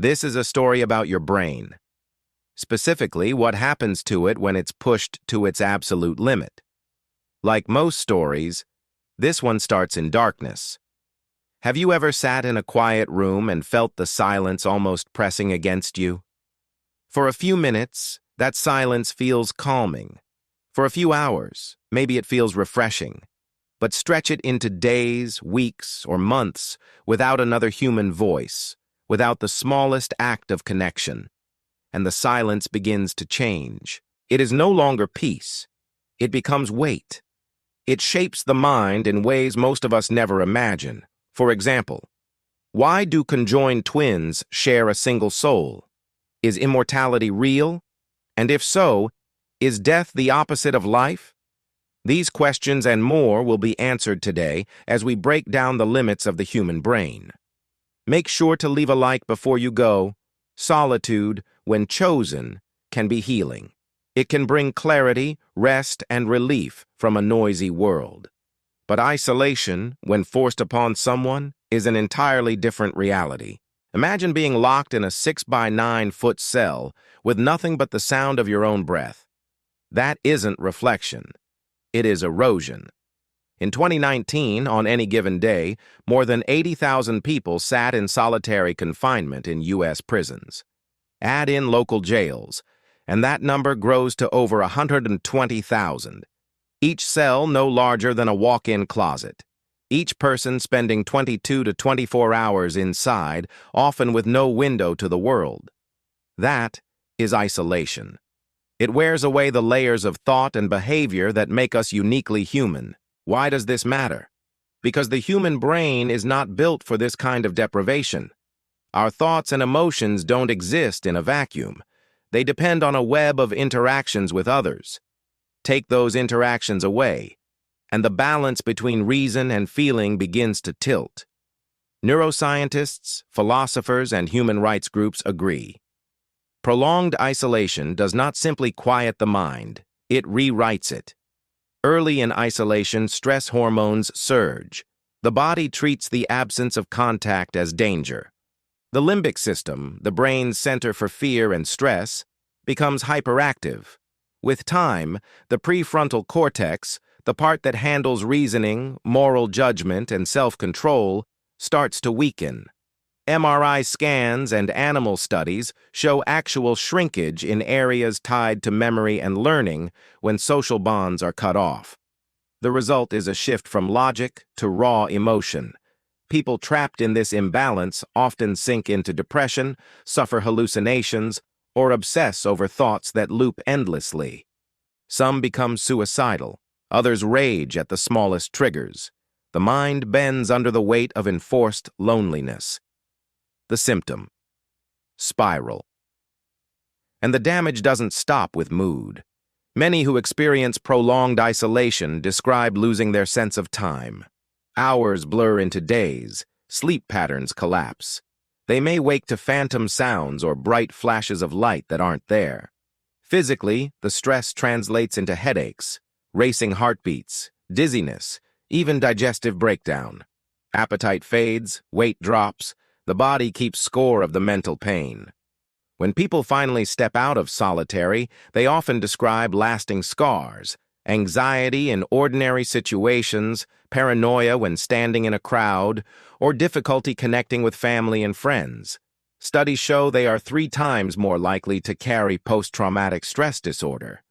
This is a story about your brain, specifically what happens to it when it's pushed to its absolute limit. Like most stories, this one starts in darkness. Have you ever sat in a quiet room and felt the silence almost pressing against you? For a few minutes, that silence feels calming. For a few hours, maybe it feels refreshing. But stretch it into days, weeks, or months without another human voice, without the smallest act of connection, and the silence begins to change. It is no longer peace. It becomes weight. It shapes the mind in ways most of us never imagine. For example, why do conjoined twins share a single soul? Is immortality real? And if so, is death the opposite of life? These questions and more will be answered today as we break down the limits of the human brain. Make sure to leave a like before you go. Solitude, when chosen, can be healing. It can bring clarity, rest, and relief from a noisy world. But isolation, when forced upon someone, is an entirely different reality. Imagine being locked in a 6-by-9-foot cell with nothing but the sound of your own breath. That isn't reflection. It is erosion. In 2019, on any given day, more than 80,000 people sat in solitary confinement in U.S. prisons. Add in local jails, and that number grows to over 120,000. Each cell no larger than a walk-in closet. Each person spending 22 to 24 hours inside, often with no window to the world. That is isolation. It wears away the layers of thought and behavior that make us uniquely human. Why does this matter? Because the human brain is not built for this kind of deprivation. Our thoughts and emotions don't exist in a vacuum. They depend on a web of interactions with others. Take those interactions away, and the balance between reason and feeling begins to tilt. Neuroscientists, philosophers, and human rights groups agree. Prolonged isolation does not simply quiet the mind, it rewrites it. Early in isolation, stress hormones surge. The body treats the absence of contact as danger. The limbic system, the brain's center for fear and stress, becomes hyperactive. With time, the prefrontal cortex, the part that handles reasoning, moral judgment, and self-control, starts to weaken. MRI scans and animal studies show actual shrinkage in areas tied to memory and learning when social bonds are cut off. The result is a shift from logic to raw emotion. People trapped in this imbalance often sink into depression, suffer hallucinations, or obsess over thoughts that loop endlessly. Some become suicidal, others rage at the smallest triggers. The mind bends under the weight of enforced loneliness. The symptom: spiral. And the damage doesn't stop with mood. Many who experience prolonged isolation describe losing their sense of time. Hours blur into days, sleep patterns collapse. They may wake to phantom sounds or bright flashes of light that aren't there. Physically, the stress translates into headaches, racing heartbeats, dizziness, even digestive breakdown. Appetite fades, weight drops. The body keeps score of the mental pain. When people finally step out of solitary, they often describe lasting scars, anxiety in ordinary situations, paranoia when standing in a crowd, or difficulty connecting with family and friends. Studies show they are 3 times more likely to carry post-traumatic stress disorder.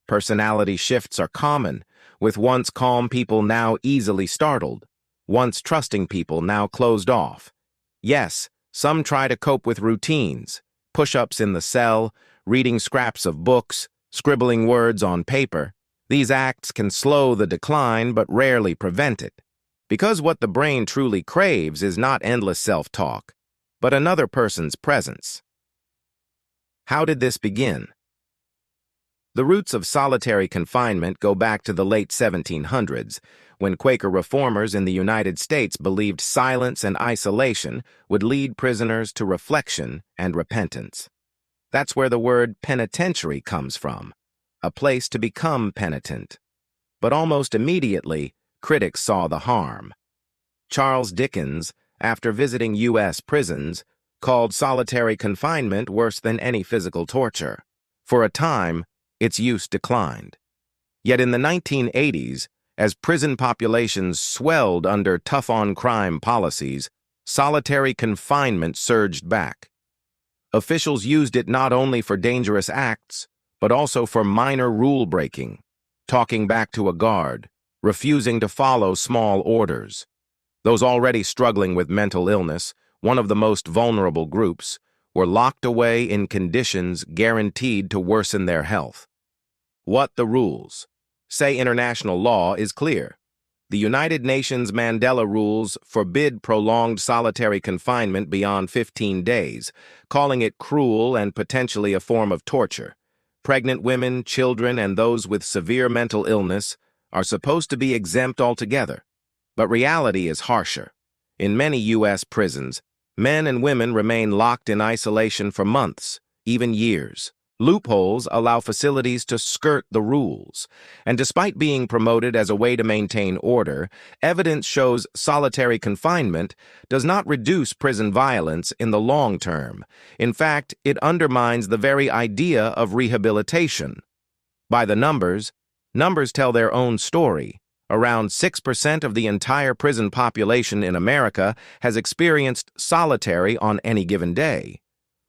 Personality shifts are common, with once calm people now easily startled, once trusting people now closed off. Yes, some try to cope with routines, push-ups in the cell, reading scraps of books, scribbling words on paper. These acts can slow the decline but rarely prevent it. Because what the brain truly craves is not endless self-talk, but another person's presence. How did this begin? The roots of solitary confinement go back to the late 1700s, when Quaker reformers in the United States believed silence and isolation would lead prisoners to reflection and repentance. That's where the word penitentiary comes from, a place to become penitent. But almost immediately, critics saw the harm. Charles Dickens, after visiting U.S. prisons, called solitary confinement worse than any physical torture. For a time, its use declined. Yet in the 1980s, as prison populations swelled under tough-on-crime policies, solitary confinement surged back. Officials used it not only for dangerous acts, but also for minor rule-breaking, talking back to a guard, refusing to follow small orders. Those already struggling with mental illness, one of the most vulnerable groups, were locked away in conditions guaranteed to worsen their health. What the rules? Say international law is clear. The United Nations Mandela Rules forbid prolonged solitary confinement beyond 15 days, calling it cruel and potentially a form of torture. Pregnant women, children, and those with severe mental illness are supposed to be exempt altogether. But reality is harsher. In many U.S. prisons, men and women remain locked in isolation for months, even years. Loopholes allow facilities to skirt the rules, and despite being promoted as a way to maintain order, evidence shows solitary confinement does not reduce prison violence in the long term. In fact, it undermines the very idea of rehabilitation. By the numbers tell their own story. Around 6% of the entire prison population in America has experienced solitary on any given day.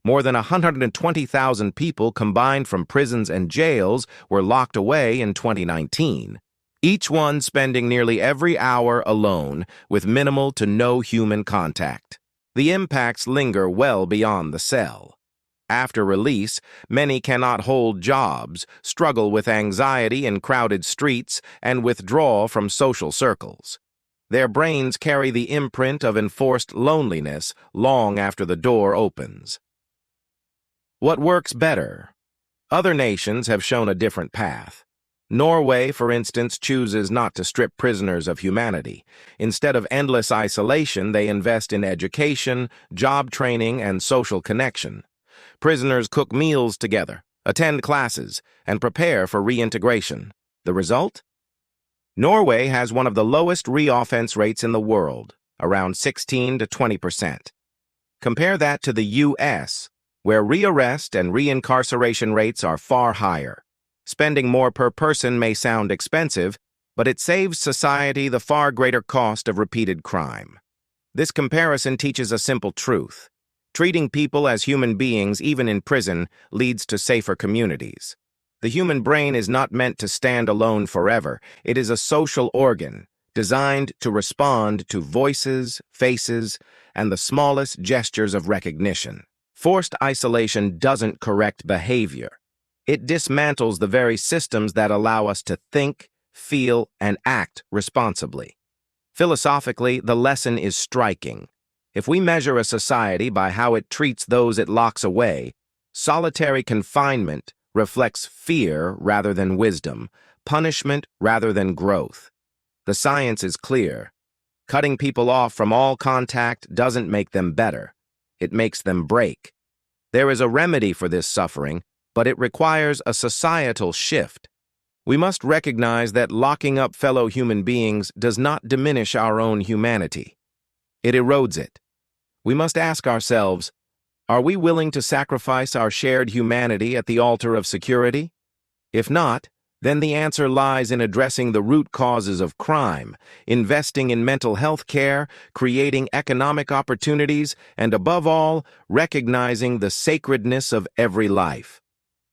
More than 120,000 people combined from prisons and jails were locked away in 2019, each one spending nearly every hour alone with minimal to no human contact. The impacts linger well beyond the cell. After release, many cannot hold jobs, struggle with anxiety in crowded streets, and withdraw from social circles. Their brains carry the imprint of enforced loneliness long after the door opens. What works better? Other nations have shown a different path. Norway, for instance, chooses not to strip prisoners of humanity. Instead of endless isolation, they invest in education, job training, and social connection. Prisoners cook meals together, attend classes, and prepare for reintegration. The result? Norway has one of the lowest reoffense rates in the world, around 16 to 20%. Compare that to the U.S., where rearrest and reincarceration rates are far higher. Spending more per person may sound expensive, but it saves society the far greater cost of repeated crime. This comparison teaches a simple truth. Treating people as human beings, even in prison, leads to safer communities. The human brain is not meant to stand alone forever. It is a social organ, designed to respond to voices, faces, and the smallest gestures of recognition. Forced isolation doesn't correct behavior. It dismantles the very systems that allow us to think, feel, and act responsibly. Philosophically, the lesson is striking. If we measure a society by how it treats those it locks away, solitary confinement reflects fear rather than wisdom, punishment rather than growth. The science is clear. Cutting people off from all contact doesn't make them better. It makes them break. There is a remedy for this suffering, but it requires a societal shift. We must recognize that locking up fellow human beings does not diminish our own humanity. It erodes it. We must ask ourselves, are we willing to sacrifice our shared humanity at the altar of security? If not, then the answer lies in addressing the root causes of crime, investing in mental health care, creating economic opportunities, and above all, recognizing the sacredness of every life.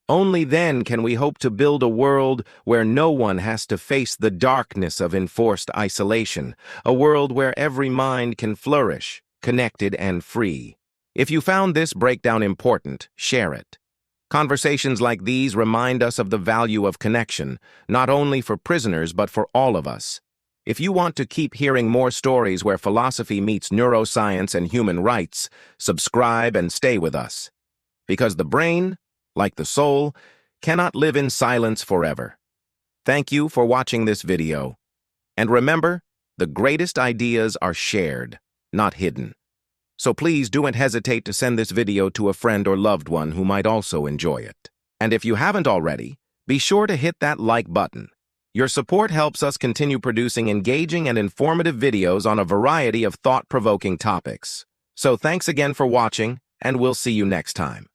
Only then can we hope to build a world where no one has to face the darkness of enforced isolation, a world where every mind can flourish, connected and free. If you found this breakdown important, share it. Conversations like these remind us of the value of connection, not only for prisoners but for all of us. If you want to keep hearing more stories where philosophy meets neuroscience and human rights, subscribe and stay with us. Because the brain, like the soul, cannot live in silence forever. Thank you for watching this video. And remember, the greatest ideas are shared, not hidden. So please don't hesitate to send this video to a friend or loved one who might also enjoy it. And if you haven't already, be sure to hit that like button. Your support helps us continue producing engaging and informative videos on a variety of thought-provoking topics. So thanks again for watching, and we'll see you next time.